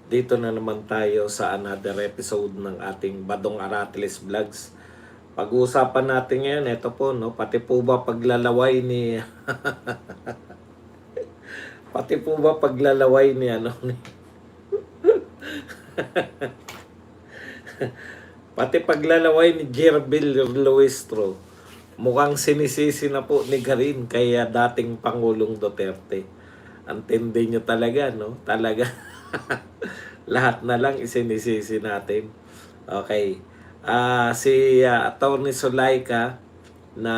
Dito na naman tayo sa another episode ng ating Badong Aratiles Vlogs. Pag-uusapan natin ngayon, ito po, no, pati po ba paglalaway ni pati po ba paglalaway ni pati paglalaway ni Jerbil Luistro. Mukhang sinisisi na po ni Garin kaya dating Pangulong Duterte. Antindi nyo talaga, no? Talaga. Lahat na lang isinisisi natin. Okay. Si Atty. Sulaika na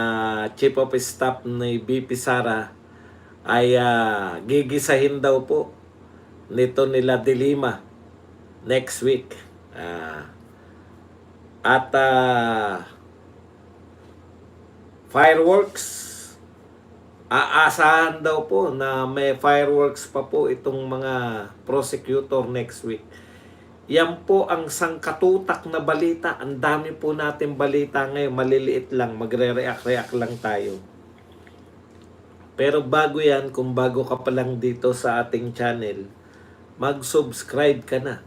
Chief of Staff ni BP Sara ay gigisahin daw po nito nila de Lima next week. At fireworks, aasahan daw po na may fireworks pa po itong mga prosecutor next week. Yan po ang sangkatutak na balita. Ang dami po natin balita ngayon. Maliliit lang. Magre-react lang tayo. Pero bago yan, kung bago ka pa lang dito sa ating channel, mag-subscribe ka na.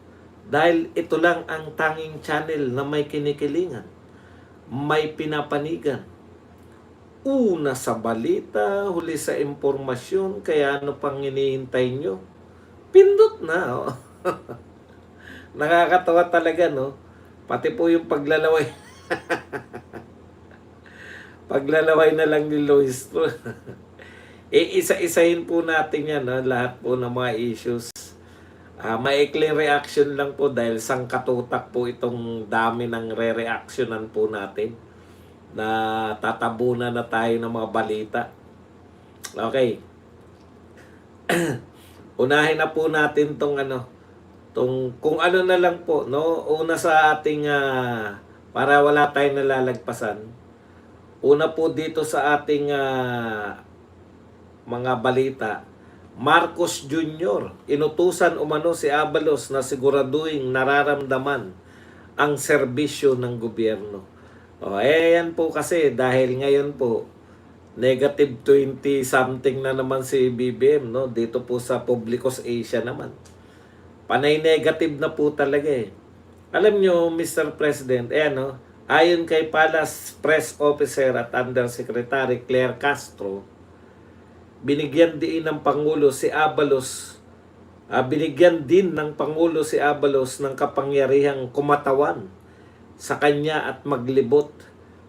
Dahil ito lang ang tanging channel na may kinikilingan, may pinapanigan. Una sa balita, huli sa impormasyon, kaya ano pang hinihintay nyo? Pindot na, oh. Nakakatawa talaga, no? Pati po yung paglalaway. Paglalaway na lang ni Lois. Isa-isahin po natin yan, no? Lahat po ng mga issues. Maikling reaction lang po dahil sangkatutak po itong dami ng re-reactionan po natin na tatabunan na tayo ng mga balita. Okay. Unahin na po natin tong kung ano na lang po, no? Una sa ating para wala tayong nalalagpasan. Una po dito sa ating mga balita, Marcos Jr. inutusan umano si Abalos na siguraduhin nararamdaman ang serbisyo ng gobyerno. Yan po kasi dahil ngayon po negative 20 something na naman si BBM, no? Dito po sa Publicos Asia naman. Panay negative na po talaga eh. Alam nyo, Mr. President, ayon kay Palace Press Officer at Undersecretary Claire Castro, binigyan din ng Pangulo si Abalos, ng kapangyarihang kumatawan sa kanya at maglibot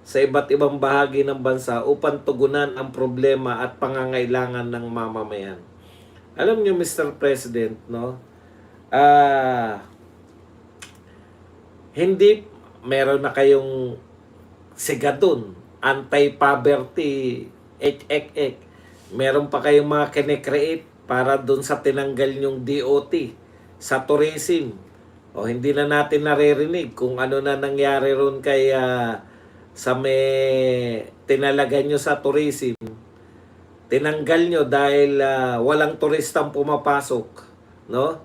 sa iba't ibang bahagi ng bansa upang tugunan ang problema at pangangailangan ng mamamayan. Alam niyo, Mr. President, no? Hindi meron na kayong sigadon, anti-poverty, meron pa kayong mga kine-create para doon sa tinanggal yung DOT sa tourism. Hindi na natin naririnig kung ano na nangyari ron kay sa may tinalagan nyo sa tourism. Tinanggal nyo dahil walang turistang pumapasok, no?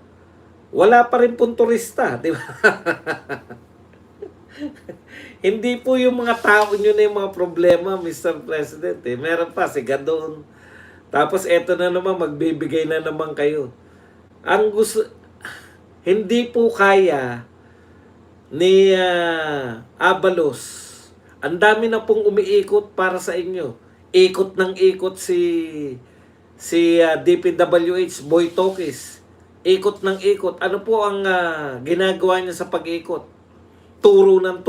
Wala pa rin pong turista, di ba? Hindi po yung mga tao nyo na yung mga problema, Mr. President. Meron pa, sigadon. Tapos eto na naman, magbibigay na naman kayo. Ang gusto, hindi po kaya ni Abalos. Ang dami na pong umiikot para sa inyo. Ikot ng ikot si DPWH, Boy Tokis. Ikot ng ikot. Ano po ang ginagawa niya sa pag-ikot? Turo ng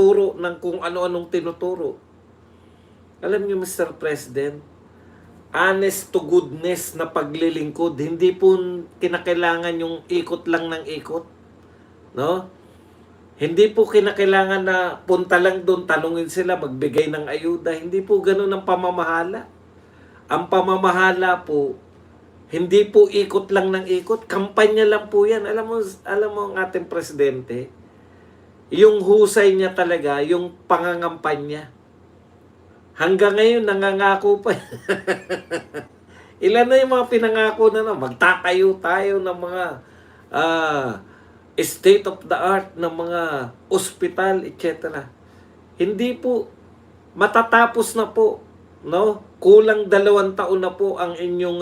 kung ano-anong tinuturo. Alam niyo, Mr. President, honest to goodness na paglilingkod, hindi po kinakailangan yung ikot lang ng ikot, no? Hindi po kinakailangan na punta lang doon, tanungin sila, magbigay ng ayuda. Hindi po ganoon ang pamamahala. Ang pamamahala po, hindi po ikot lang ng ikot, kampanya lang po yan. Alam mo ang ating presidente, yung husay niya talaga, yung pangangampanya. Hanggang ngayon, nangangako pa. Ilan na yung mga pinangako na magtatayo tayo ng mga state of the art ng mga ospital, etc. Hindi po, matatapos na po, no? Kulang 2 taon na po ang inyong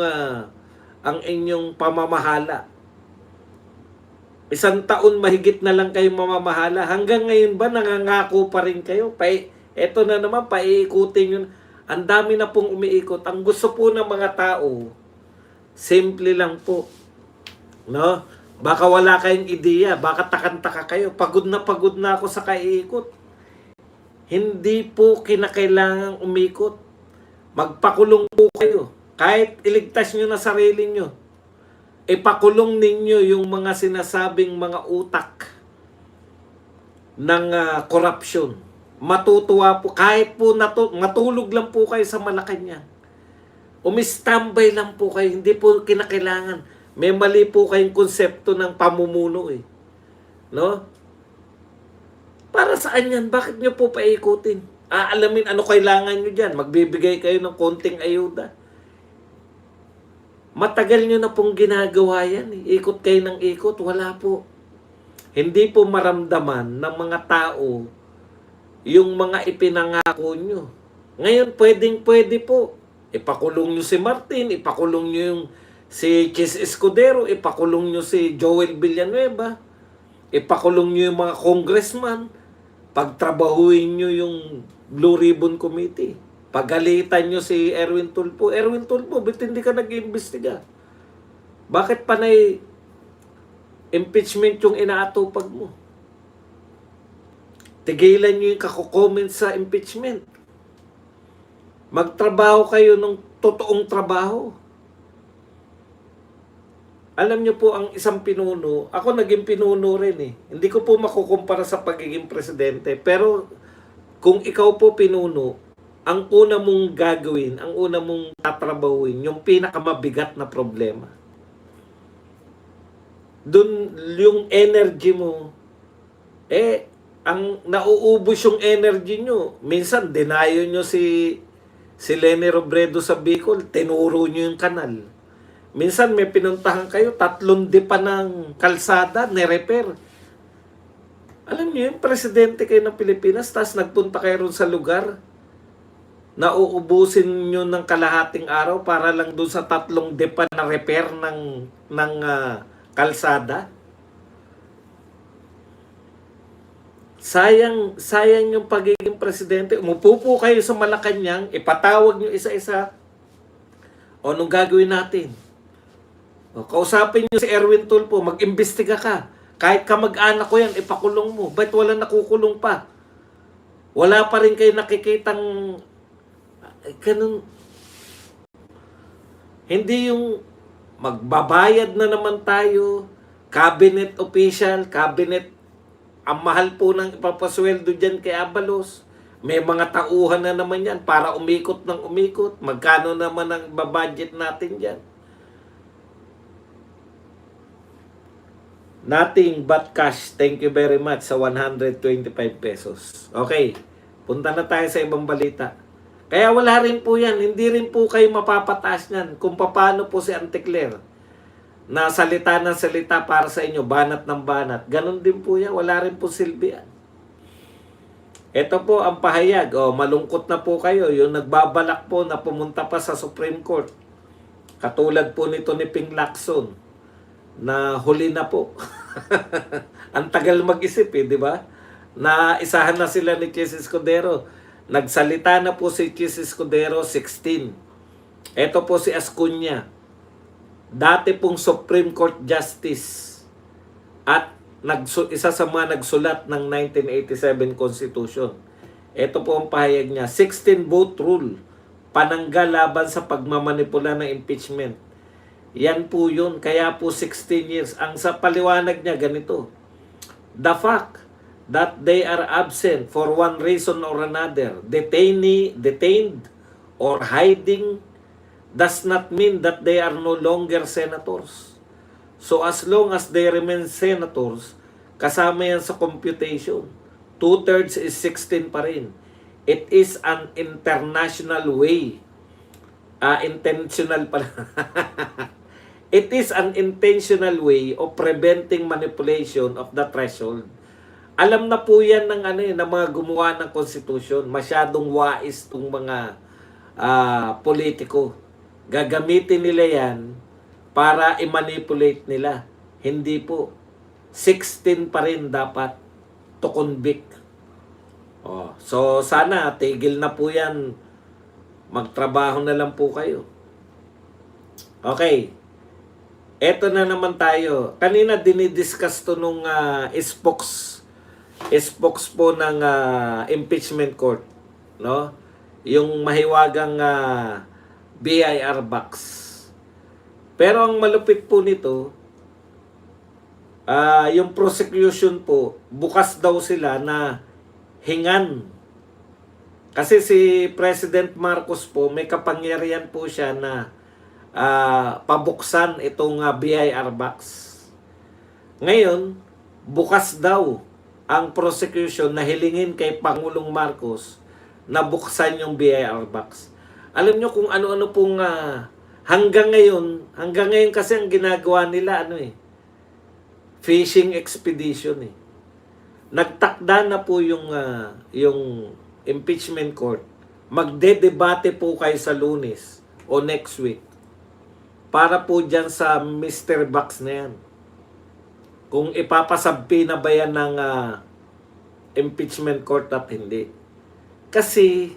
pamamahala. Isang taon mahigit na lang kayo mamamahala. Hanggang ngayon ba nangangako pa rin kayo? Eto na naman, paiikutin yun. Ang dami na pong umiikot. Ang gusto po ng mga tao, simple lang po. No? Baka wala kayong ideya. Baka takantaka kayo. Pagod na ako sa kaiikot. Hindi po kinakailangang umikot. Magpakulong po kayo. Kahit iligtas nyo na sarili nyo. Ipakulong ninyo yung mga sinasabing mga utak ng corruption. Matutuwa po. Kahit po matulog lang po kayo sa Malacanang. Umistambay lang po kayo. Hindi po kinakailangan. May mali po kayong konsepto ng pamumuno eh. No? Para saan yan? Bakit nyo po paikutin? Aalamin ano kailangan nyo dyan. Magbibigay kayo ng konting ayuda. Matagal nyo na pong ginagawa yan. Ikot kayo ng ikot. Wala po. Hindi po maramdaman ng mga tao yung mga ipinangako nyo. Ngayon, pwede po. Ipakulong nyo si Martin, ipakulong nyo yung si Chis Escudero, ipakulong nyo si Joel Villanueva, ipakulong nyo yung mga congressman, pagtrabahuin nyo yung Blue Ribbon Committee. Pagalitan nyo si Erwin Tulfo. Erwin Tulfo, ba't hindi ka nag-iimbestiga? Bakit panay impeachment yung inaatupag mo? Tigilan nyo yung kako-comment sa impeachment. Magtrabaho kayo ng totoong trabaho. Alam nyo po, ang isang pinuno, ako naging pinuno rin eh. Hindi ko po makukumpara sa pagiging presidente. Pero kung ikaw po pinuno, ang una mong gagawin, ang una mong tatrabahuin, yung pinakamabigat na problema. Doon yung energy mo, ang nauubos yung energy nyo. Minsan, denayo nyo si Leni Robredo sa Bicol, tinuro nyo yung kanal. Minsan, may pinuntahan kayo, 3 depa ng kalsada, nirepair. Alam nyo, yung presidente kayo ng Pilipinas, tapos nagpunta kayo ron sa lugar, nauubusin nyo ng kalahating araw para lang doon sa 3 depa na repair ng kalsada. Sayang yung pagiging presidente. Umupo po kayo sa Malacanang, ipatawag nyo isa-isa. O, anong gagawin natin? O, kausapin nyo si Erwin Tulfo, mag-imbestiga ka. Kahit kamag-anak ko yan, ipakulong mo. Ba't wala nakukulong pa? Wala pa rin kayo nakikitang ganun. Hindi yung magbabayad na naman tayo, cabinet official, cabinet, ang mahal po ng ipapasweldo dyan kay Abalos. May mga tauhan na naman yan para umikot ng umikot. Magkano naman ang babudget natin dyan? Nothing but cash. Thank you very much sa 125 pesos. Okay, punta na tayo sa ibang balita. Kaya wala rin po yan. Hindi rin po kayo mapapataas yan kung paano po si Anticler na salita ng salita para sa inyo, banat ng banat. Ganon din po yan. Wala rin po silbi yan. Ito po ang pahayag. Malungkot na po kayo. Yung nagbabalak po na pumunta pa sa Supreme Court. Katulad po nito ni Ping Lacson na huli na po. Ang tagal mag-isip di ba? Na isahan na sila ni Chis Escudero. Nagsalita na po si Chis Escudero 16. Ito po si Ascuña. Dati pong Supreme Court Justice at isa sa mga nagsulat ng 1987 Constitution. Ito po ang pahayag niya. 16 vote rule. Pananggal laban sa pagmamanipula ng impeachment. Yan po yun. Kaya po 16 years. Ang sa paliwanag niya ganito. The fact that they are absent for one reason or another, detained or hiding, does not mean that they are no longer senators. So as long as they remain senators, kasama yan sa computation. 2/3 is 16 pa rin. It is an international way. Intentional pala. It is an intentional way of preventing manipulation of the threshold. Alam na po yan ng ng mga gumawa ng konstitusyon. Masyadong wais tong mga politiko. Gagamitin nila yan para i-manipulate nila. Hindi po. 16 pa rin dapat to convict. So sana tigil na po yan. Magtrabaho na lang po kayo. Okay. Eto na naman tayo. Kanina dinidiscuss to nung spokes po ng impeachment court, no? Yung mahiwagang BIR box. Pero ang malupit po nito, yung prosecution po, bukas daw sila na hingan. Kasi si President Marcos po, may kapangyarihan po siya na pabuksan itong BIR box. Ngayon, bukas daw ang prosecution na hilingin kay Pangulong Marcos na buksan yung BIR box. Alam nyo kung ano-ano pong hanggang ngayon kasi ang ginagawa nila fishing expedition Nagtakda na po yung impeachment court. Magdedebate po kayo sa Lunes o next week para po dyan sa Mr. Box na yan. Kung ipapasabpi na ba yan ng impeachment court at hindi. Kasi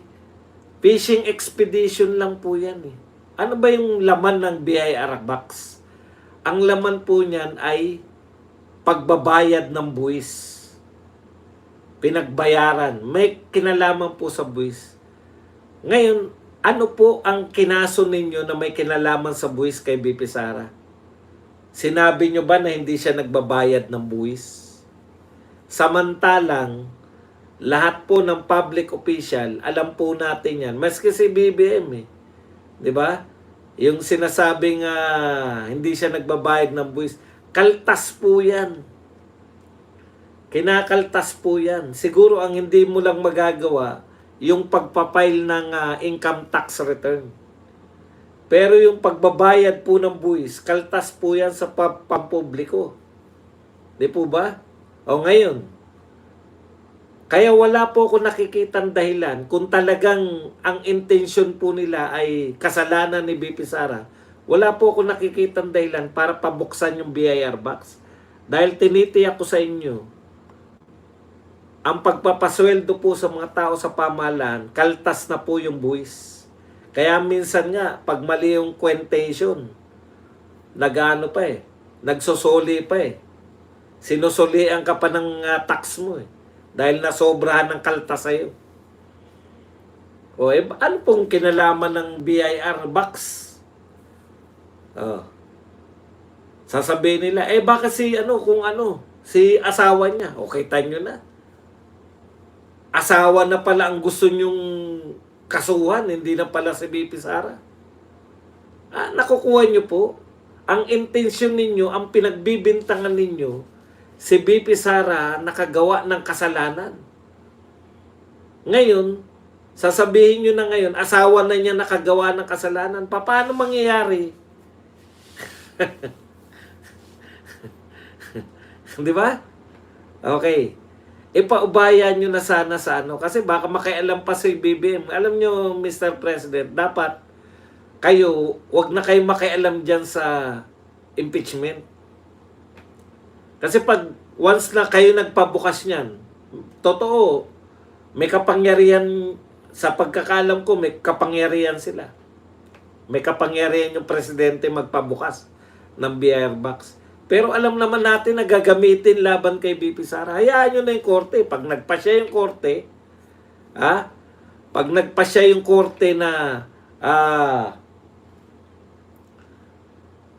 fishing expedition lang po yan Ano ba yung laman ng BIR box? Ang laman po niyan ay pagbabayad ng buwis. Pinagbayaran. May kinalaman po sa buwis. Ngayon, ano po ang kinaso ninyo na may kinalaman sa buwis kay BP Sara? Sinabi nyo ba na hindi siya nagbabayad ng buwis? Samantalang, lahat po ng public official, alam po natin yan. Maski si BBM Di ba? Yung sinasabing hindi siya nagbabayad ng buwis. Kaltas po yan. Kinakaltas po yan. Siguro ang hindi mo lang magagawa, yung pagpapile ng income tax return. Pero yung pagbabayad po ng buwis, kaltas po yan sa pampubliko. Di po ba? O ngayon, kaya wala po ako nakikitang dahilan kung talagang ang intention po nila ay kasalanan ni BP Sara. Wala po ako nakikitang dahilan para pabuksan yung BIR box. Dahil tinitiyak ko sa inyo, ang pagpapasweldo po sa mga tao sa pamahalaan, kaltas na po yung buwis. Kaya minsan nga, pag mali yung quotation, nagsosoli pa Sinusolian ka pa ng tax mo dahil nasobrahan ng kaltas sa'yo. Ano pong kinalaman ng BIR box? Sasabihin nila, baka si asawa niya, okay, tanyo na. Asawa na pala ang gusto nyong kasuhan, hindi na pala si BP Sara. Nakukuha nyo po. Ang intensyon ninyo, ang pinagbibintangan ninyo, si BP Sara nakagawa ng kasalanan. Ngayon, sasabihin nyo na ngayon, asawa na niya nakagawa ng kasalanan. Paano mangyayari? Di ba? Okay. Ipaubayan nyo na sana sa kasi baka makialam pa si BBM. Alam nyo, Mr. President, dapat kayo, wag na kayo makialam dyan sa impeachment. Kasi pag once na kayo nagpabukas niyan, totoo, may kapangyarihan, sa pagkakalam ko, may kapangyarihan sila. May kapangyarihan yung presidente magpabukas ng BIR box. Pero alam naman natin na gagamitin laban kay BP Sara. Hayaan nyo na yung korte. Pag nagpasya yung korte, pag nagpasya yung korte na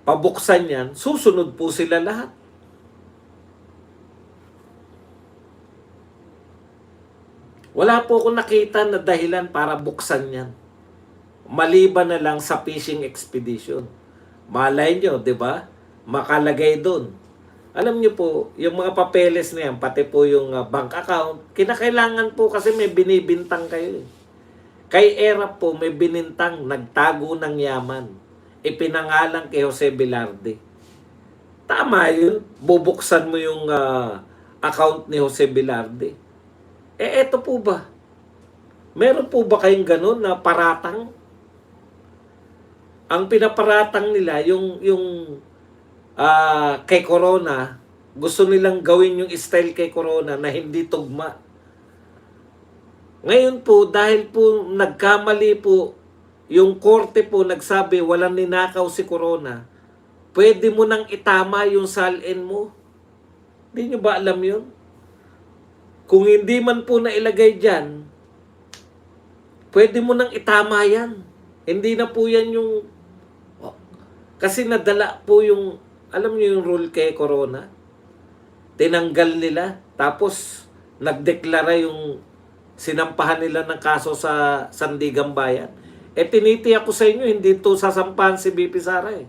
pabuksan yan, susunod po sila lahat. Wala po akong nakita na dahilan para buksan yan. Maliban na lang sa fishing expedition. Malay nyo, di ba? Makalagay doon. Alam niyo po, yung mga papeles na yan, pati po yung bank account, kinakailangan po kasi may binibintang kayo. Kay ERAP po, may binintang, nagtago ng yaman. Ipinangalan kay Jose Velarde. Tama yun, bubuksan mo yung account ni Jose Velarde. Eto po ba? Meron po ba kayong ganun na paratang? Ang pinaparatang nila, yung kay Corona, gusto nilang gawin yung style kay Corona na hindi tugma. Ngayon po, dahil po nagkamali po, yung korte po nagsabi walang ninakaw si Corona, pwede mo nang itama yung salin mo. Hindi nyo ba alam yun? Kung hindi man po nailagay dyan, pwede mo nang itama yan. Hindi na po yan yung... Kasi nadala po yung... Alam niyo yung rule kay Corona? Tinanggal nila. Tapos, nagdeklara yung... Sinampahan nila ng kaso sa Sandigan Bayan. Tinitiyak ko sa inyo, hindi to sasampahan si BP Sara eh.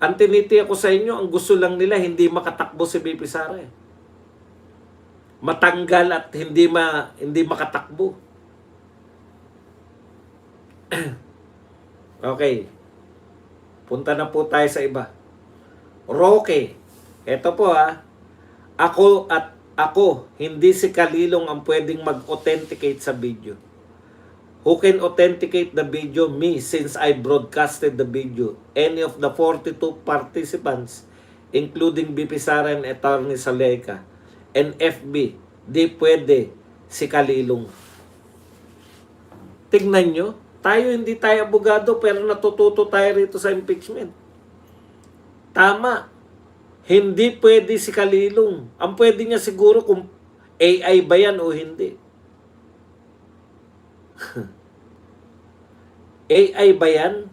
Ang tinitiyak ko sa inyo, ang gusto lang nila, hindi makatakbo si BP Sara eh. Matanggal at hindi makatakbo. Okay. Punta na po tayo sa iba. Roque. Ito po Ako, hindi si Kalilong ang pwedeng mag-authenticate sa video. Who can authenticate the video? Me, since I broadcasted the video. Any of the 42 participants, including BP Sara and Attorney Saleca, and FB, di pwede si Kalilong. Tingnan nyo, hindi tayo abogado pero natututo tayo rito sa impeachment. Tama. Hindi pwede si Kalilong. Ang pwede niya siguro kung AI ba yan o hindi. AI ba yan?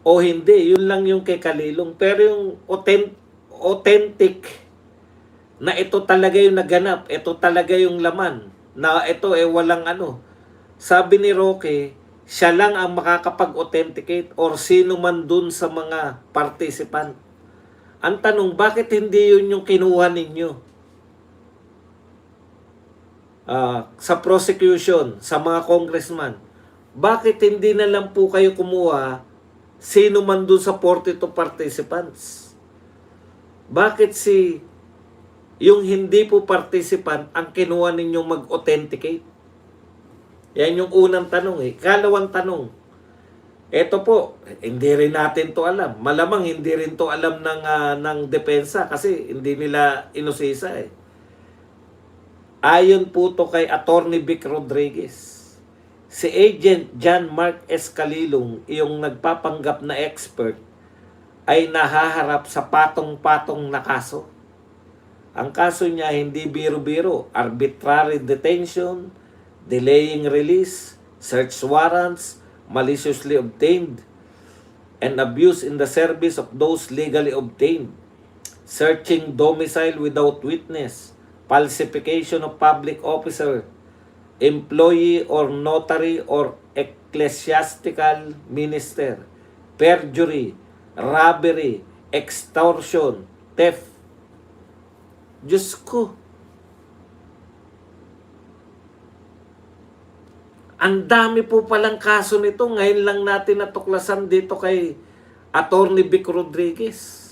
O hindi. Yun lang yung kay Kalilong. Pero yung authentic na ito talaga yung naganap, ito talaga yung laman, na ito walang Sabi ni Roque, siya lang ang makakapag-authenticate or sino man dun sa mga participant. Ang tanong, bakit hindi yun yung kinuha ninyo? Sa prosecution, sa mga congressman, bakit hindi na lang po kayo kumuha sino man dun sa 42 participants? Bakit yung hindi po participant ang kinuha ninyong mag-authenticate? Yan yung unang tanong Kalawang tanong, eto po, hindi rin natin to alam. Malamang hindi rin to alam ng depensa kasi hindi nila inusisa Ayon po to kay Attorney Vic Rodriguez. Si Agent John Mark S. Kalilong, yung nagpapanggap na expert, ay nahaharap sa patong-patong na kaso. Ang kaso niya hindi biro-biro, arbitrary detention, delaying release, search warrants, maliciously obtained, and abuse in the service of those legally obtained, searching domicile without witness, falsification of public officer, employee or notary or ecclesiastical minister, perjury, robbery, extortion, theft. Diyos ko, ang dami po palang kaso nito. Ngayon lang natin natuklasan dito kay Attorney Vic Rodriguez.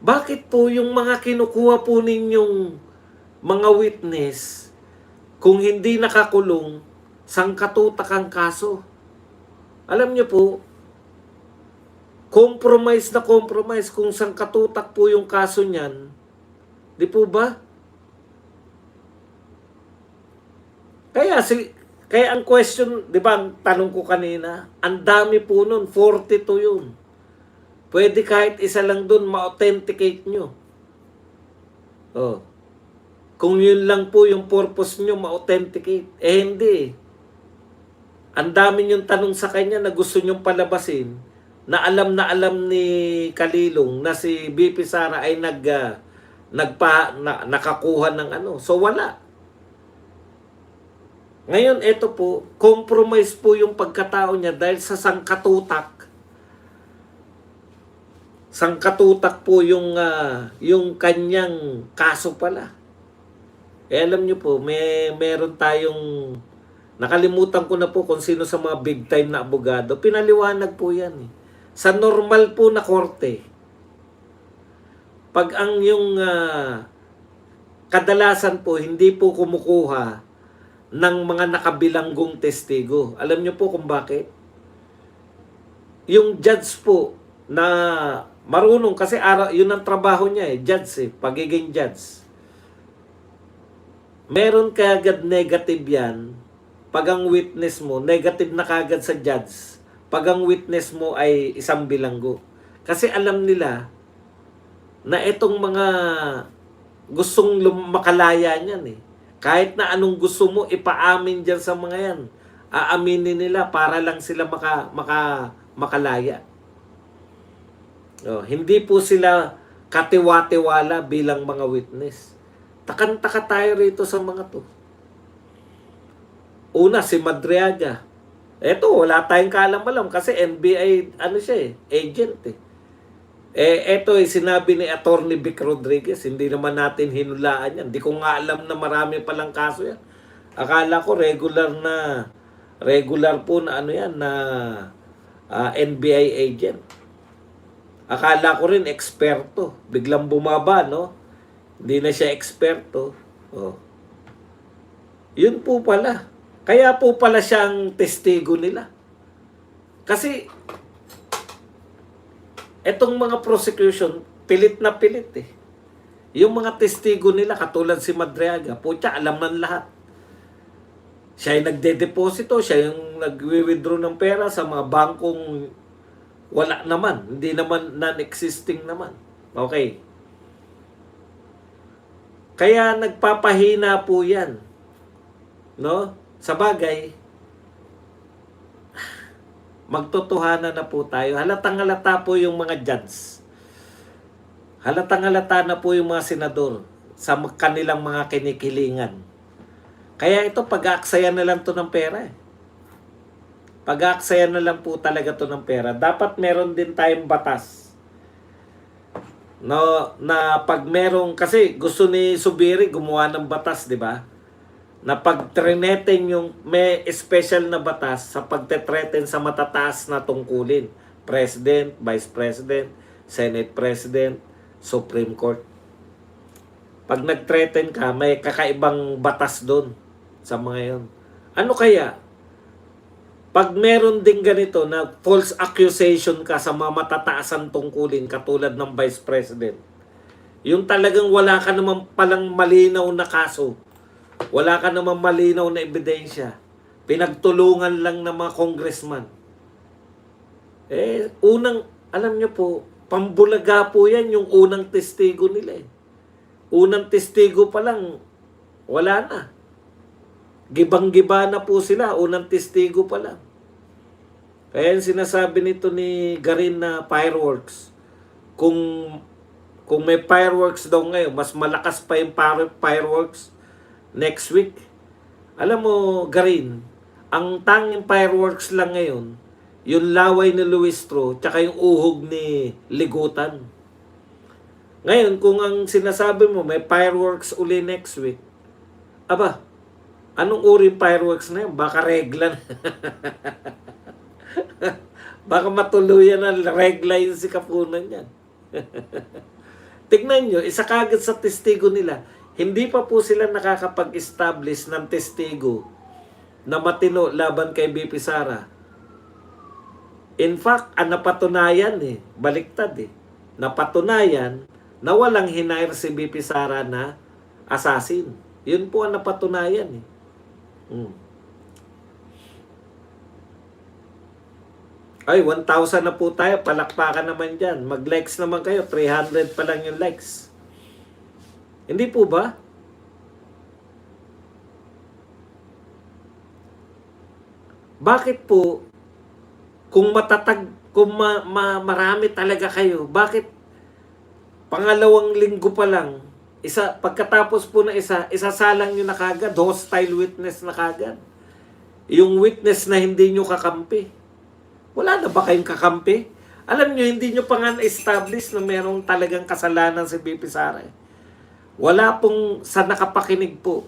Bakit po yung mga kinukuha po ninyong mga witness, kung hindi nakakulong, sangkatutak ang kaso? Alam niyo po, compromise na compromise kung sangkatutak po yung kaso niyan. Di po ba? Kaya ang question, di ba, ang tanong ko kanina, ang dami po nun, 42 yun. Pwede kahit isa lang dun ma-authenticate nyo. Kung yun lang po yung purpose nyo, ma-authenticate. Hindi. Ang dami yung tanong sa kanya na gusto nyong palabasin, na alam ni Kalilong na si BP Sara ay nakakuha ng So wala. Ngayon, ito po, compromise po yung pagkatao niya dahil sa sangkatutak. Sangkatutak po yung kanyang kaso pala. Alam niyo po, meron tayong, nakalimutan ko na po kung sino sa mga big time na abogado. Pinaliwanag po yan Sa normal po na korte, pag ang yung kadalasan po hindi po kumukuha ng mga nakabilanggong testigo. Alam niyo po kung bakit? Yung judge po na marunong, kasi yun ang trabaho niya judge pagiging judge. Meron kagad negative yan pag ang witness mo, negative na kagad sa judge pag ang witness mo ay isang bilanggo. Kasi alam nila na itong mga gustong makalaya niyan Kahit na anong gusto mo ipaamin dyan sa mga yan, aaminin nila para lang sila makalaya. Hindi po sila katiwa-tiwala bilang mga witness. Takan-taka tayo rito sa mga to. Una, si Madriaga. Eto, wala tayong kaalam-alam kasi NBI, agent eto sinabi ni Attorney Vic Rodriguez, hindi naman natin hinulaan yan. Hindi ko nga alam na marami palang kaso yan. Akala ko regular po na NBI agent. Akala ko rin eksperto. Biglang bumaba, no? Hindi na siya eksperto. Yun po pala. Kaya po pala siyang testigo nila. Kasi etong mga prosecution, pilit na pilit Yung mga testigo nila, katulad si Madriaga, putya, alam ng lahat. Siya yung nagde-deposito, siya yung nagwi-withdraw ng pera sa mga bangkong wala naman. Hindi naman non-existing naman. Okay. Kaya nagpapahina po yan. No? Sa bagay, magtotohanan na po tayo. Halatang-halata po yung mga judge. Halatang-halata na po yung mga senador sa kanilang mga kinikilingan. Kaya ito, pag-aaksayan na lang to ng pera Pag-aaksayan na lang po talaga to ng pera. Dapat meron din tayong batas. No, na pag merong, kasi gusto ni Zubiri gumawa ng batas, di ba? Na pag-threaten may special na batas sa pagte-threaten sa matataas na tungkulin. President, Vice President, Senate President, Supreme Court. Pag nag-threaten ka, may kakaibang batas doon sa mga yon. Ano kaya? Pag meron din ganito na false accusation ka sa mga matataasan tungkulin katulad ng Vice President, yung talagang wala ka naman palang malinaw na kaso, wala ka naman malinaw na ebidensya, pinagtulungan lang ng mga congressman. Alam nyo po, pambulaga po yan yung unang testigo nila Unang testigo pa lang, wala na. Gibang-giba na po sila, unang testigo pa lang. Kaya sinasabi nito ni Garin na fireworks. Kung may fireworks daw ngayon, mas malakas pa yung fireworks next week. Alam mo, Garin, ang tanging fireworks lang ngayon, yung laway ni Luistro, tsaka yung uhog ni Ligutan. Ngayon, kung ang sinasabi mo, may fireworks uli next week, aba, anong uri fireworks na yun? Baka regla na. Baka matuluyan na regla yung si Kapunan yan. Tignan nyo, isa kagad sa testigo nila, hindi pa po sila nakakapag-establish ng testigo na matino laban kay BP Sara. In fact, ang napatunayan baliktad napatunayan na walang hinire si BP Sara na assassin. Yun po ang napatunayan Ay, 1,000 na po tayo. Palakpakan naman dyan. Mag-likes naman kayo. 300 pa lang yung likes. Hindi po ba? Bakit po, kung matatag, kung marami talaga kayo, bakit pangalawang linggo pa lang, pagkatapos po na isasalang nyo na kagad, hostile witness na kagad. Yung witness na hindi nyo kakampi. Wala na ba kayong kakampi? Alam nyo, hindi nyo pa nga na-establish na merong talagang kasalanan si BP Sara. Wala pong sa nakapakinig po.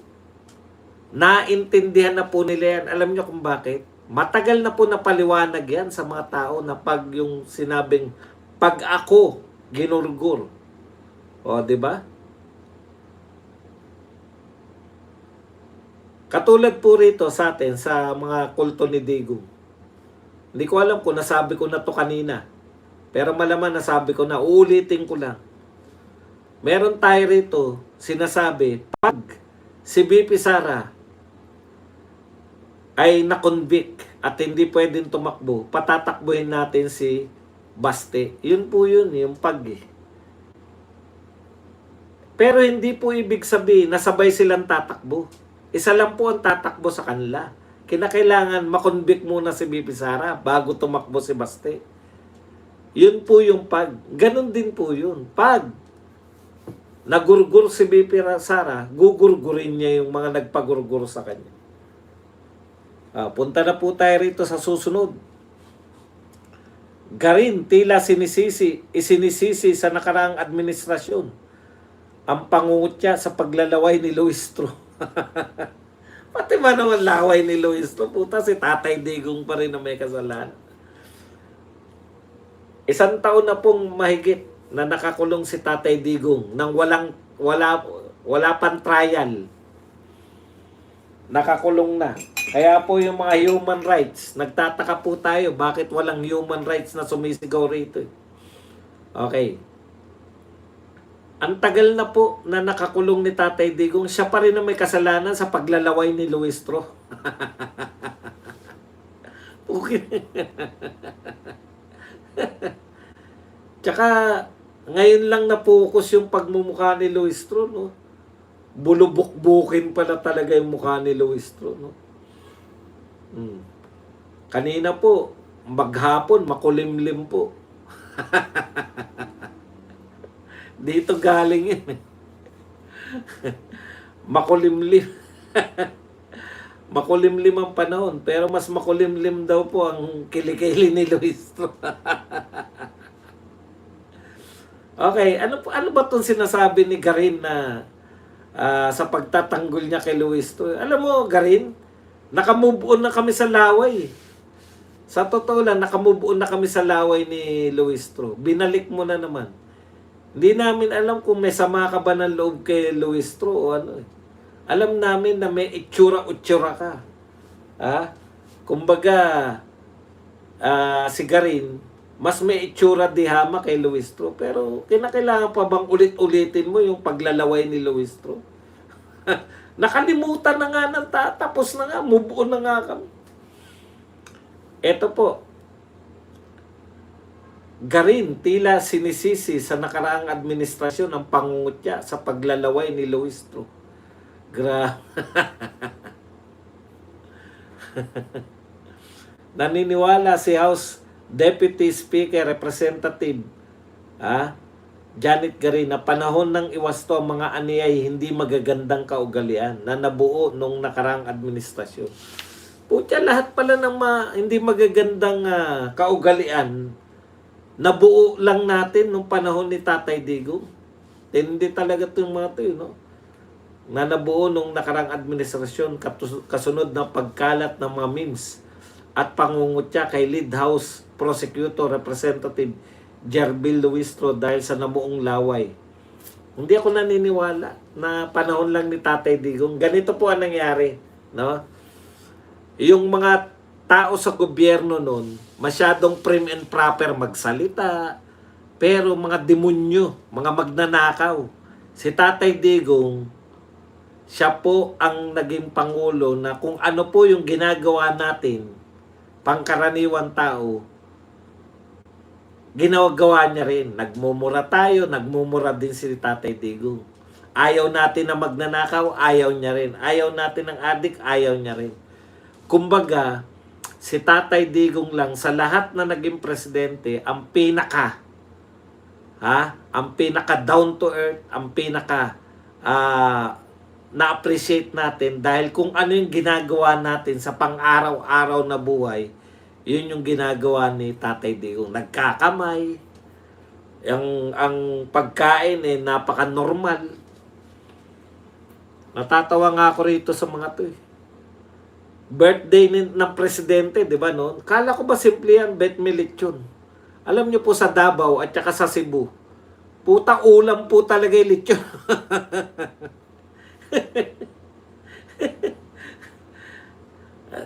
Naintindihan na po nila yan. Alam nyo kung bakit? Matagal na po napaliwanag yan sa mga tao na pag yung sinabing, pag ako ginurgur. O, di ba? Katulad po rito sa atin, sa mga kulto ni Digong. Hindi ko alam kung nasabi ko na to kanina. Pero malaman nasabi ko na, uulitin ko lang. Meron tayo rito, sinasabi, pag si BP Sara ay na-convict at hindi pwedeng tumakbo, patatakbuhin natin si Baste. Yun po yun, yung pag eh. Pero hindi po ibig sabihin na sabay silang tatakbo. Isa lang po ang tatakbo sa kanila. Kinakailangan makonvict muna si BP Sara bago tumakbo si Baste. Yun po yung pag. Ganon din po yun. Pag nagurgur si BP Sara, gugurgurin niya yung mga nagpagurgur sa kanya. Punta na po tayo rito sa susunod. Garin, tila isinisisi sa nakaraang administrasyon ang pangungutya sa paglalaway ni Luistro. Pati ba naman laway ni Luistro? Puta, si Tatay Digong pa rin na may kasalanan. 1 taon na pong mahigit na nakakulong si Tatay Digong nang wala pang trial. Nakakulong na. Kaya po yung mga human rights, nagtataka po tayo bakit walang human rights na sumisigaw rito. Okay. Ang tagal na po na nakakulong ni Tatay Digong, siya pa rin na may kasalanan sa paglalaway ni Luistro. Okay. Tsaka, ngayon lang na-focus yung pagmumukha ni Luistro, no? Bulubok-bukin pala talaga yung mukha ni Luistro, no? Kanina po, maghapon, makulimlim po. Dito galing yun. Makulimlim. Makulimlim ang panahon, pero mas makulimlim daw po ang kilikili ni Luistro. Okay, ano ba itong sinasabi ni Garin na sa pagtatanggol niya kay Luistro? Alam mo, Garin, nakamove on na kami sa laway. Sa totoo lang, nakamove on na kami sa laway ni Luistro. Binalik mo na naman. Hindi namin alam kung may sama ka ba ng loob kay Luistro o ano. Alam namin na may itsura-utsura ka. Kumbaga, si Garin, mas may itsura di hama kay Luistro. Pero kinakailangan pa bang ulit-ulitin mo yung paglalaway ni Luistro? Nakalimutan na nga ng tapos na nga, move on na nga kami. Eto po, Garin, tila sinisisi sa nakaraang administrasyon ang pangungutya sa paglalaway ni Luistro. Naniniwala si House Deputy Speaker Representative Janet Garin na panahon ng iwasto ang mga aniyay hindi magagandang kaugalian na nabuo nung nakaraang administrasyon. Putya, lahat pala ng hindi magagandang kaugalian nabuo lang natin nung panahon ni Tatay Digong. Hindi talaga itong mga ito, no? Na nabuo nung nakarang administrasyon kasunod ng pagkalat ng mga memes at pangungutya kay Lead House Prosecutor Representative Jerbil Luistro dahil sa namuong laway. Hindi ako naniniwala na panahon lang ni Tatay Digong. Ganito po ang nangyari, no? Yung mga tao sa gobyerno noon, masyadong prim and proper magsalita, pero mga demonyo, mga magnanakaw. Si Tatay Digong, siya po ang naging pangulo na kung ano po yung ginagawa natin, pangkaraniwan tao, ginagawa niya rin. Nagmumura tayo, nagmumura din si Tatay Digong. Ayaw natin na magnanakaw, ayaw niya rin. Ayaw natin ng adik, ayaw niya rin. Kumbaga, si Tatay Digong lang sa lahat na naging presidente, ang pinaka down to earth, ang pinaka na-appreciate natin dahil kung ano yung ginagawa natin sa pang-araw-araw na buhay, yun yung ginagawa ni Tatay Digong. Nagkakamay, ang pagkain napaka-normal. Natatawa nga ako rito sa mga to birthday ng presidente, di ba no? Kala ko ba simple yan, bet me lechon. Alam nyo po sa Davao at saka sa Cebu, puta ulam po talaga yung lechon.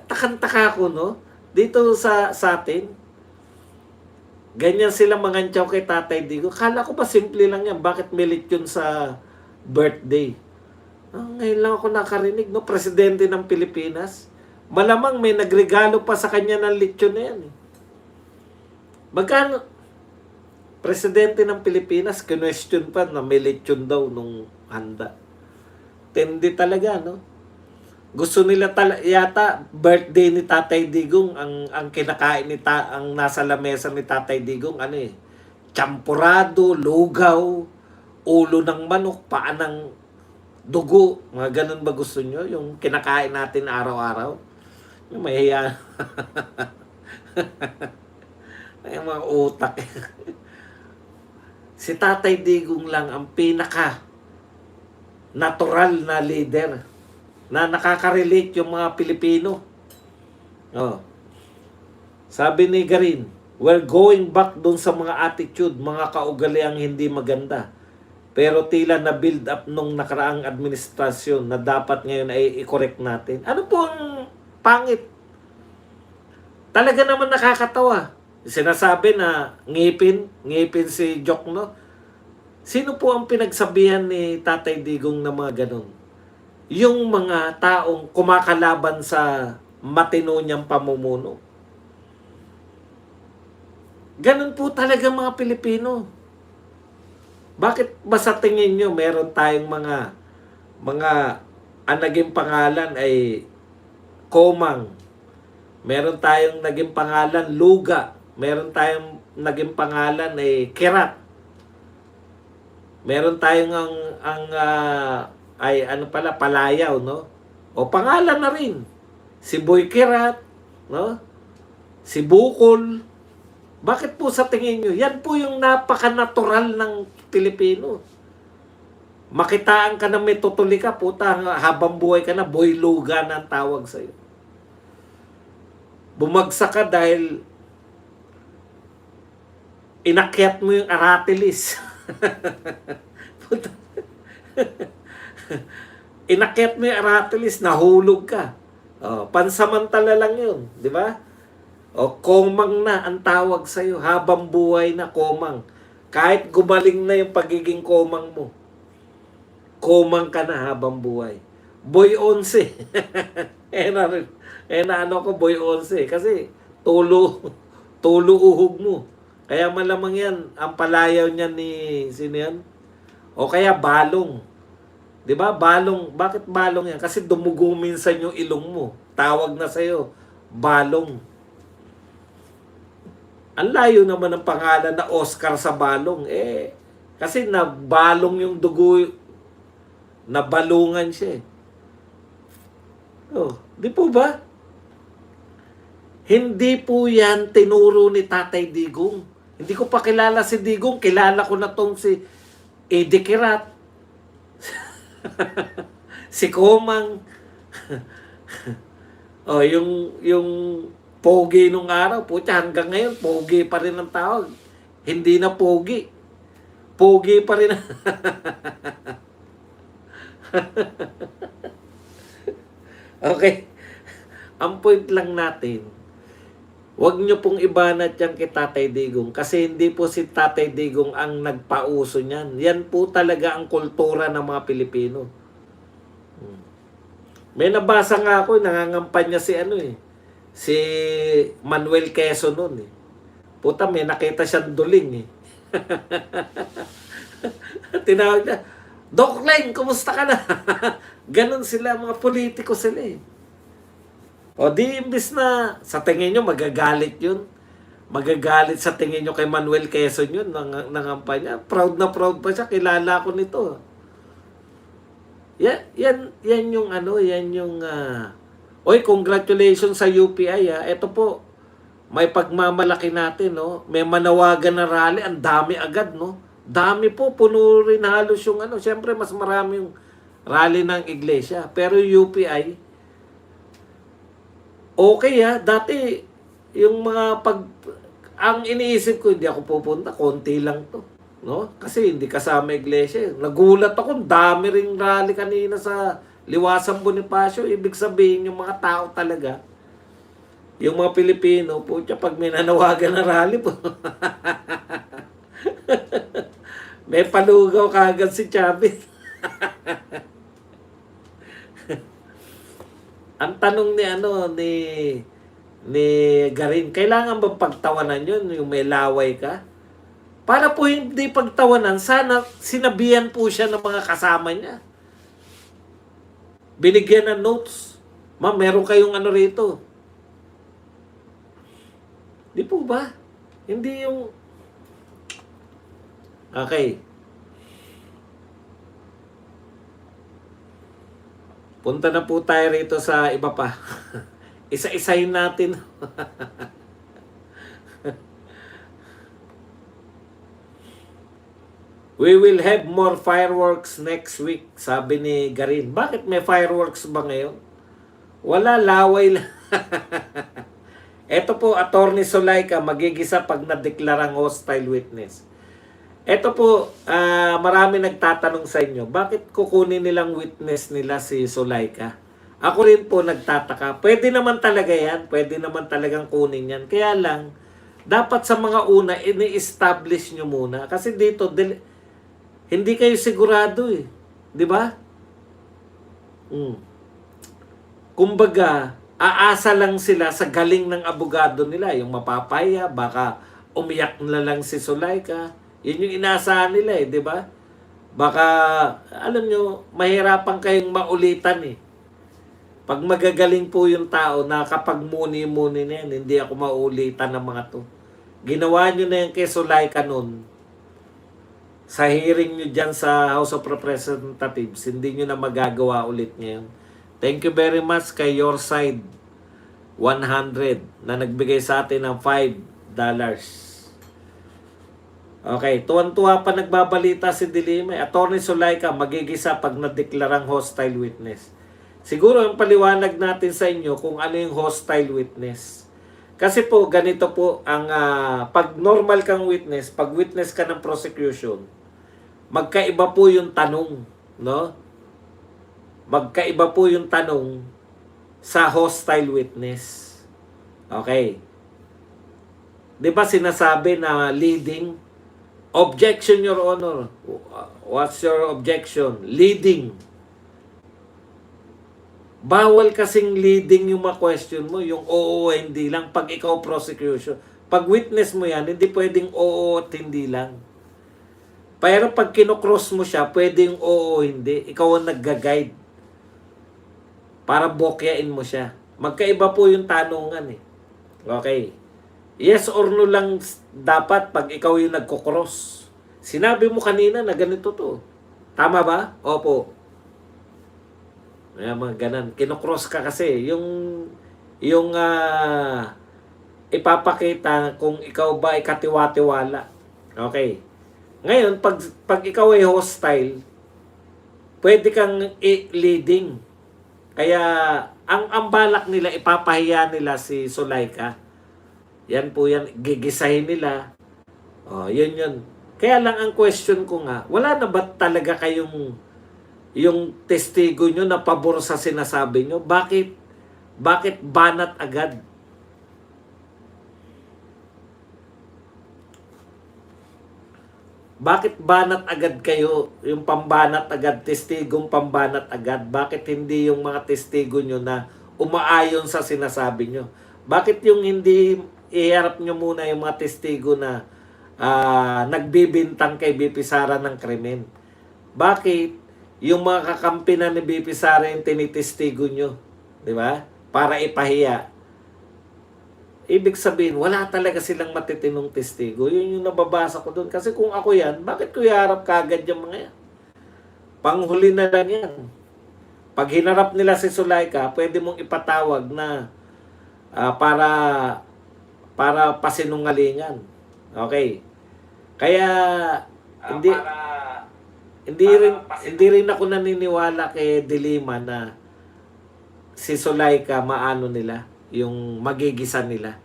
Takang-taka ko, no? Dito sa atin, ganyan sila mangantyaw kay Tatay Digong. Kala ko ba simple lang yan? Bakit may lechon sa birthday? Ngayon lang ako nakarinig, no? Presidente ng Pilipinas. Malamang may nagregalo pa sa kanya ng lechon na yan. Magkano? Presidente ng Pilipinas, kinwestiyon pa na may lechon daw nung handa. Tindi talaga, no? Gusto nila yata birthday ni Tatay Digong ang kinakain ang nasa lamesa ni Tatay Digong champurado, lugaw, ulo ng manok, paa ng dugo, mga ganun ba gusto nyo? Yung kinakain natin araw-araw? Yung mahiya. Yung mga utak. Si Tatay Digong lang ang pinaka natural na leader na nakaka-relate yung mga Pilipino. Sabi ni Garin, we're going back dun sa mga attitude, mga kaugaliang hindi maganda. Pero tila na-build up nung nakaraang administrasyon na dapat ngayon ay i-correct natin. Ano po ang pangit? Talaga naman nakakatawa. Sinasabi na ngipin si Jokno. Sino po ang pinagsabihan ni Tatay Digong na mga ganun? Yung mga taong kumakalaban sa matino niyang pamumuno. Ganun po talaga mga Pilipino. Bakit ba sa tingin nyo meron tayong mga ang naging pangalan ay Komang, meron tayong naging pangalan Luga, meron tayong naging pangalan ay Kirat, meron tayong Palayaw, no? O pangalan na rin. Si Boy Kirat, no? Si Bukol. Bakit po sa tingin nyo? Yan po yung napaka-natural ng Pilipino. Makitaan ka na may tutuli ka, puta, habang buhay ka na, Boy Luga na ang tawag sa'yo. Bumagsak ka dahil inakyat mo yung Aratilis. Puta. Inakyat mo yung Aratilis, nahulog ka. Pansamantala lang yun, di ba? Komang na ang tawag sa'yo, habang buhay na komang. Kahit gumaling na yung pagiging komang mo, komang ka na habang buhay. Boy 11. Boy 11. Kasi tulo uhog mo. Kaya malamang yan, ang palayaw niya ni sino yan? O kaya balong. Di ba? Balong. Bakit balong yan? Kasi dumugo minsan yung ilong mo. Tawag na sa'yo, balong. Ang layo naman ng pangalan na Oscar sa balong. Kasi nabalong yung dugo, nabalungan siya. Di po ba? Hindi po yan tinuro ni Tatay Digong. Hindi ko pa kilala si Digong. Kilala ko na tong si Eddie Kirat. Si Komang. Yung pogi nung araw, pucha, hanggang ngayon, pogi pa rin ang tawag. Hindi na pogi. Pogi pa rin. Okay. Ang point lang natin, huwag nyo pong ibanat yan kay Tatay Digong kasi hindi po si Tatay Digong ang nagpauso niyan. Yan po talaga ang kultura ng mga Pilipino. May nabasa nga ako, nangangampanya si Manuel Quezon nun. Puta, may nakita siyang duling. Tinawag niya, Doc Leng, kumusta ka na? Ganon sila, mga politiko sila . O di imbis na sa tingin nyo magagalit yun. Magagalit sa tingin nyo kay Manuel Quezon yun, nangampanya. Proud na proud pa siya, kilala ko nito. Yan yung Oy, congratulations sa UPI . Ito po, may pagmamalaki natin, no? May manawagan na rally, ang dami agad, no? Dami po, puno rin halos yung Siyempre, mas marami yung rally ng iglesia. Pero yung UPI, okay dati, yung mga ang iniisip ko, hindi ako pupunta, konti lang to. No? Kasi hindi kasama iglesia. Nagulat ako, dami ring rally kanina sa Liwasang Bonifacio. Ibig sabihin, yung mga tao talaga, Yung mga Pilipino, putya, pag may nanawagan na rally po, may palugaw kagad si Chavez. Ang tanong ni ni Garin, kailangan ba pagtawanan yun, yung may laway ka? Para po hindi pagtawanan, sana sinabihan po siya ng mga kasama niya. Binigyan ng notes. Ma'am, meron kayong ano rito. Di po ba? Hindi yung... Okay. Punta na po tayo rito sa iba pa. Isa-isahin natin. We will have more fireworks next week, sabi ni Garin. Bakit may fireworks ba ngayon? Wala, laway lang. Ito po, Attorney Zulaika, magigisa pag nadeklarang hostile witness. Ito po, marami nagtatanong sa inyo, bakit kukunin nilang witness nila si Zulaika? Ako rin po nagtataka. Pwede naman talaga yan. Pwede naman talagang kunin yan. Kaya lang, dapat sa mga una, ini-establish nyo muna. Kasi dito, hindi kayo sigurado eh. Di ba? Kumbaga, aasa lang sila sa galing ng abogado nila. Yung mapapaya, baka umiyak na lang si Zulaika. Yun yung inaasahan nila eh, di ba? Baka, alam nyo, mahirapan kayong maulitan eh. Pag magagaling po yung tao na kapag muni-muni na yan, hindi ako maulitan ng mga to. Ginawa nyo na yan kay Zulaika nun. Sa hearing nyo dyan sa House of Representatives, hindi nyo na magagawa ulit ngayon. Thank you very much kay Your Side 100 na nagbigay sa atin ng $5. Okay, tuwan-tuwa pa nagbabalita si Dilima. Attorney Zulaika magigisa pag nadeklarang hostile witness. Siguro ang paliwanag natin sa inyo kung ano yung hostile witness. Kasi po, ganito po, ang pag normal kang witness, pag witness ka ng prosecution, magkaiba po yung tanong, no? Magkaiba po yung tanong sa hostile witness. Okay. 'Di ba sinasabi na leading? Objection, Your Honor. What's your objection? Leading. Bawal kasing leading yung ma-question mo, yung oo hindi lang pag ikaw prosecution. Pag witness mo yan, hindi pwedeng oo at hindi lang. Pero pag kinocross mo siya, pwedeng oo hindi. Ikaw ang nagga-guide. Para bokyain mo siya. Magkaiba po yung tanungan eh. Okay. Yes or no lang dapat pag ikaw yung nagko-cross. Sinabi mo kanina na ganito to. Tama ba? Opo. Ayan, mga ganan. Kinocross ka kasi. Yung ipapakita kung ikaw ba ay katiwa-tiwala. Okay. Ngayon, pag ikaw ay hostile, pwede kang leading. Kaya, ang balak nila, ipapahiya nila si Zulaika. Yan po yan, gigisahin nila. Yun. Kaya lang ang question ko nga, wala na ba talaga kayong yung testigo nyo na pabor sa sinasabi nyo? Bakit banat agad? Bakit banat agad kayo? Yung pambanat agad, testigong pambanat agad. Bakit hindi yung mga testigo nyo na umaayon sa sinasabi nyo? Bakit yung hindi iharap nyo muna yung mga testigo na nagbibintang kay BP Sara ng krimen? Bakit yung mga kakampi na ni BP Sara yung tinitestigo nyo? Di ba? Para ipahiya. Ibig sabihin, wala talaga silang matitinong testigo. Yun yung nababasa ko doon. Kasi kung ako yan, bakit ko iharap kagad yung mga yan? Panghuli na lang yan. Pag hinarap nila si Zulaika, pwede mong ipatawag na para pasinungalingan. Okay. Kaya hindi rin ako naniniwala kay Dilima na si Zulaika maano nila, yung magigisan nila.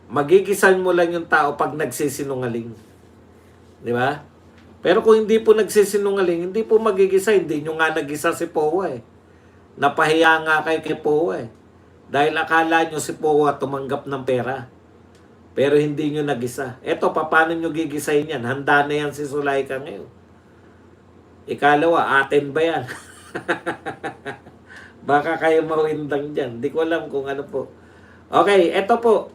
Magigisan mo lang yung tao pag nagsisinungaling. Di ba? Pero kung hindi po nagsisinungaling, hindi po magigisa. Hindi nyo nga nagisa si Powa eh. Napahiya nga kay Powa eh. Dahil akala nyo si Powa tumanggap ng pera. Pero hindi nyo nagisa. Eto, paano nyo gigisahin yan? Handa na yan si Zulaika ngayon. Ikalawa, atin ba yan? Baka kayo mawindang dyan. Di ko alam kung ano po. Okay, eto po.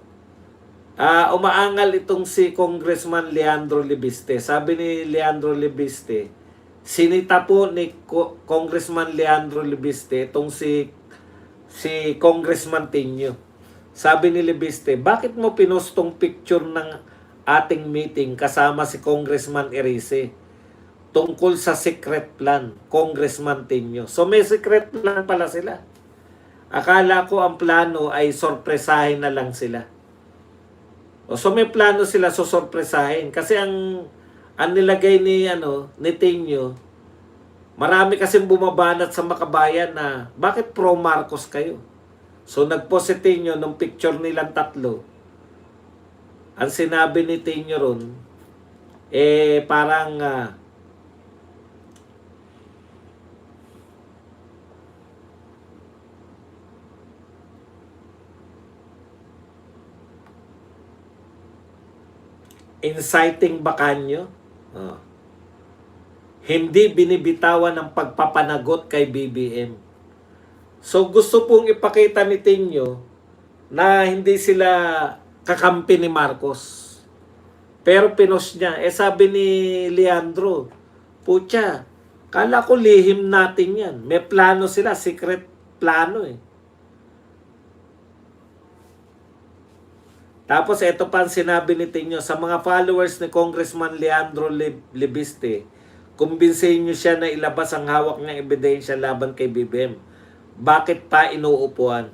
Umaangal itong si Congressman Leandro Libiste. Sabi ni Leandro Libiste, sinita po ni Congressman Leandro Libiste itong si Congressman Tinio. Sabi ni Libiste, bakit mo pinostong picture ng ating meeting kasama si Congressman Erice tungkol sa secret plan, Congressman Tinio? So may secret plan pala sila. Akala ko ang plano ay sorpresahin na lang sila. So may plano sila sorpresahin kasi ang nilagay ni Tinio, marami kasing bumabanat sa Makabayan na bakit pro Marcos kayo? So nagpost si Tinio ng picture nilang tatlo. Ang sinabi ni Tinio ron, parang inciting Bacanyo. Hindi binibitawan ng pagpapanagot kay BBM. So gusto pong ipakita ni Tinio na hindi sila kakampi ni Marcos. Pero pinost niya. Sabi ni Leandro, putya, kala ko lihim natin yan. May plano sila, secret plano Tapos ito pa ang sinabi ni Tinio, sa mga followers ni Congressman Leandro Libiste, kumbinsihin nyo siya na ilabas ang hawak niyang ebidensya laban kay BBM. Bakit pa inuupuan?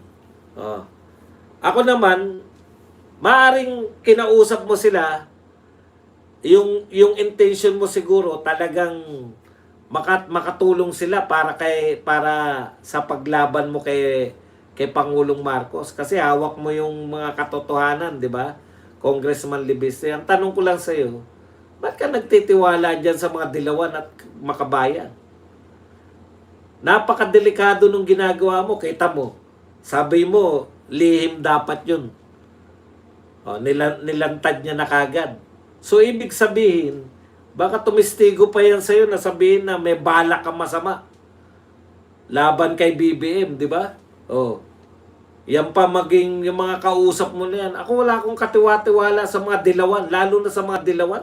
Ako naman, maaring kinausap mo sila, yung intention mo siguro talagang makatulong sila para sa paglaban mo kay Pangulong Marcos kasi hawak mo yung mga katotohanan, di ba? Congressman Libiste. Ang tanong ko lang sa iyo, ba't ka nagtitiwala diyan sa mga Dilawan at Makabayan? Napakadelikado nung ginagawa mo, kita mo. Sabi mo, lihim dapat 'yun. Nilantad niya na kagad. So ibig sabihin, baka tumistigo pa yan sa iyo na sabihin na may balak kang masama laban kay BBM, di ba? Yan pa maging yung mga kausap mo na yan. Ako wala akong katiwa-tiwala sa mga Dilawan, lalo na sa mga Dilawan.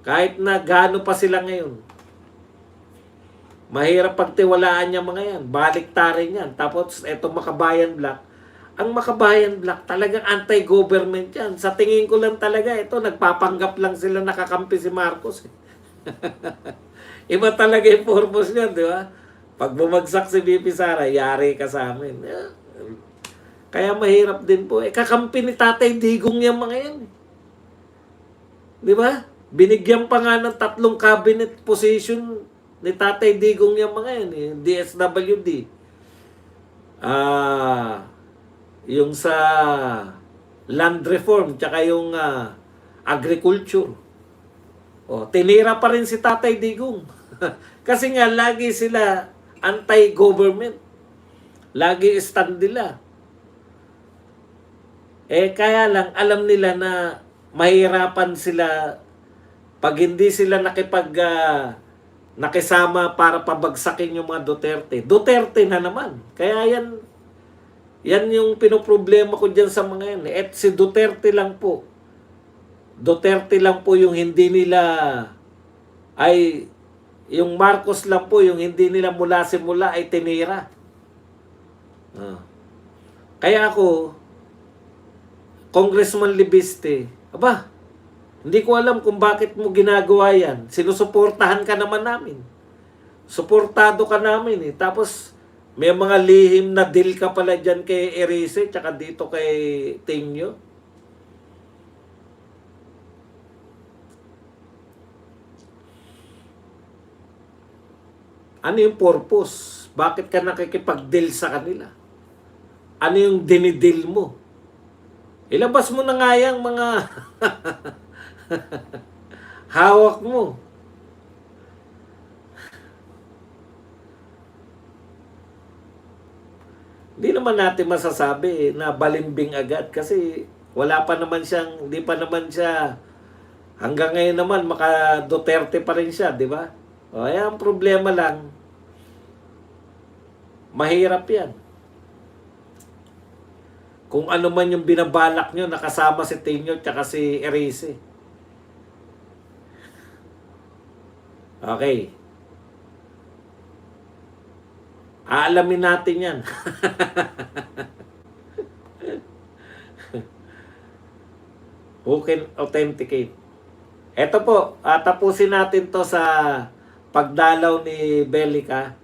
Kahit na gaano pa sila ngayon. Mahirap pagtiwalaan niya mga yan. Baliktarin yan. Tapos eto Makabayan Black. Ang Makabayan Black talagang anti-government yan. Sa tingin ko lang talaga ito, nagpapanggap lang sila nakakampi si Marcos. Iba talaga yung purpose niyan, di ba? Pag bumagsak si BP Sara, yari ka sa amin. Kaya mahirap din po. Kakampi ni Tatay Digong yung mga yan. Di ba? Binigyan pa nga ng 3 cabinet position ni Tatay Digong yung mga yan. DSWD. Yung sa land reform, tsaka yung agriculture. Tinira pa rin si Tatay Digong. Kasi nga, lagi sila anti-government. Lagi stand nila. Kaya lang, alam nila na mahirapan sila pag hindi sila nakisama para pabagsakin yung mga Duterte. Duterte na naman. Kaya yan yung pinoproblema ko dyan sa mga yan. Si Duterte lang po. Duterte lang po yung hindi nila yung Marcos lang po yung hindi nila mula simula ay tinira. Kaya ako, Congressman Libiste, hindi ko alam kung bakit mo ginagawa yan. Sinusuportahan ka naman namin. Suportado ka namin Tapos, may mga lihim na deal ka pala dyan kay Erice, tsaka dito kay Tinio. Ano yung purpose? Bakit ka nakikipag-deal sa kanila? Ano yung dinidil mo? Ilabas mo na nga yung mga hawak mo. Hindi naman natin masasabi na balimbing agad kasi wala pa naman siyang, hindi pa naman siya, hanggang ngayon naman maka Duterte pa rin siya, di ba? O, ang problema lang, mahirap yan. Kung ano man yung binabalak nyo, nakasama si Tenyo at si Erice. Okay. Aalamin natin yan. Who can authenticate? Ito po, tapusin natin to sa pagdalaw ni Belica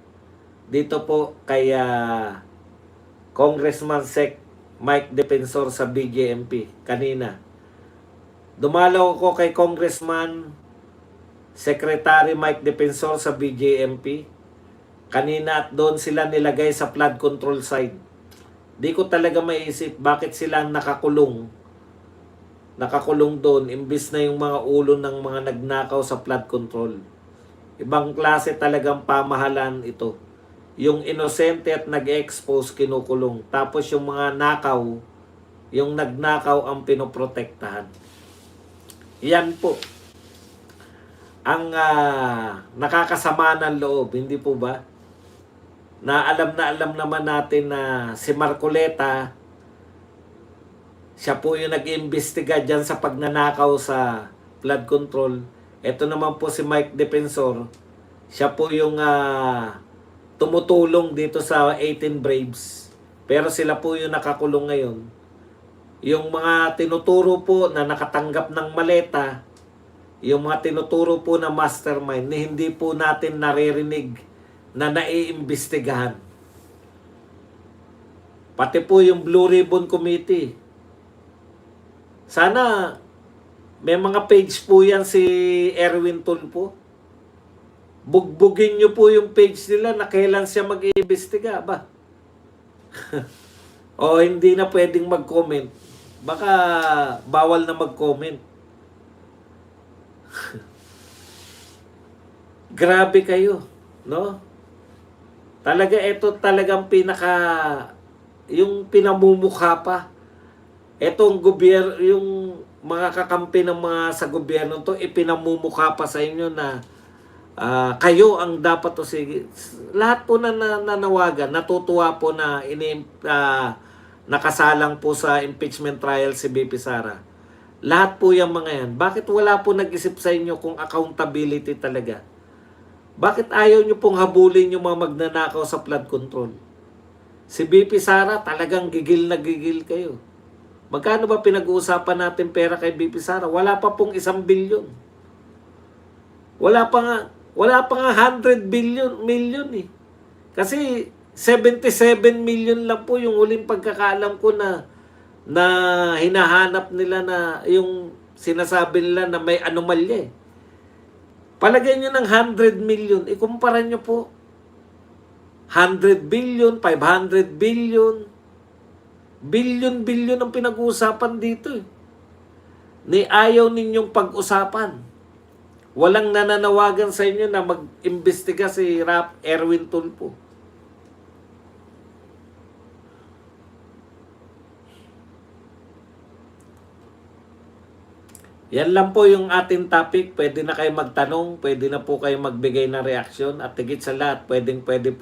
dito po kay Congressman Sec Mike Defensor sa BJMP kanina. Dumalaw ko kay Congressman Secretary Mike Defensor sa BJMP kanina at doon sila nilagay sa flood control side. Di ko talaga maisip bakit sila nakakulong doon imbis na yung mga ulo ng mga nagnakaw sa flood control. Ibang klase talagang pamahalaan ito. Yung inosente at nag-expose kinukulong. Tapos yung mga nakaw, yung nagnakaw ang pinoprotektahan. Yan po ang nakakasama ng loob, hindi po ba? Na alam naman natin na si Marcoleta, siya po yung nag-iimbestiga dyan sa pagnanakaw sa flood control. Ito naman po si Mike Defensor, siya po yung tumutulong dito sa 18 Braves. Pero sila po yung nakakulong ngayon. Yung mga tinuturo po na nakatanggap ng maleta, yung mga tinuturo po na mastermind na hindi po natin naririnig na naiimbestigahan. Pati po yung Blue Ribbon Committee. Sana may mga page po yan si Erwin Tulfo. Bugbugin nyo po yung page nila na kailan siya mag-iimbestiga ba? O hindi na pwedeng mag-comment. Baka bawal na mag-comment. Grabe kayo, no? Talaga ito talagang yung pinamumukha pa. Etong gobyerno, yung mga kakampi ng mga sa gobyerno to, ipinamumukha pa sa inyo na kayo ang dapat o sige. Lahat po na nanawagan, natutuwa po na nakasalang po sa impeachment trial si BP Sara. Lahat po yung mga yan. Bakit wala po nag-isip sa inyo kung accountability talaga? Bakit ayaw nyo pong habulin yung mga magnanakaw sa flood control? Si BP Sara, talagang gigil na gigil kayo. Magkano ba pinag-uusapan natin pera kay BP Sara? Wala pa pong 1 bilyon. Wala pa nga 100 million eh. Kasi 77 million lang po yung huling pagkakaalam ko na hinahanap nila na yung sinasabi nila na may anomalya eh. Palagay nyo ng 100 million, ikumpara nyo po. 100 billion, 500 billion, billion ang pinag-uusapan dito eh. Ni ayaw ninyong pag-usapan. Walang nananawagan sa inyo na mag-imbestiga si Erwin Tulfo. Yan lang po yung ating topic. Pwede na kayo magtanong, pwede na po kayo magbigay ng reaksyon at higit sa lahat, pwede po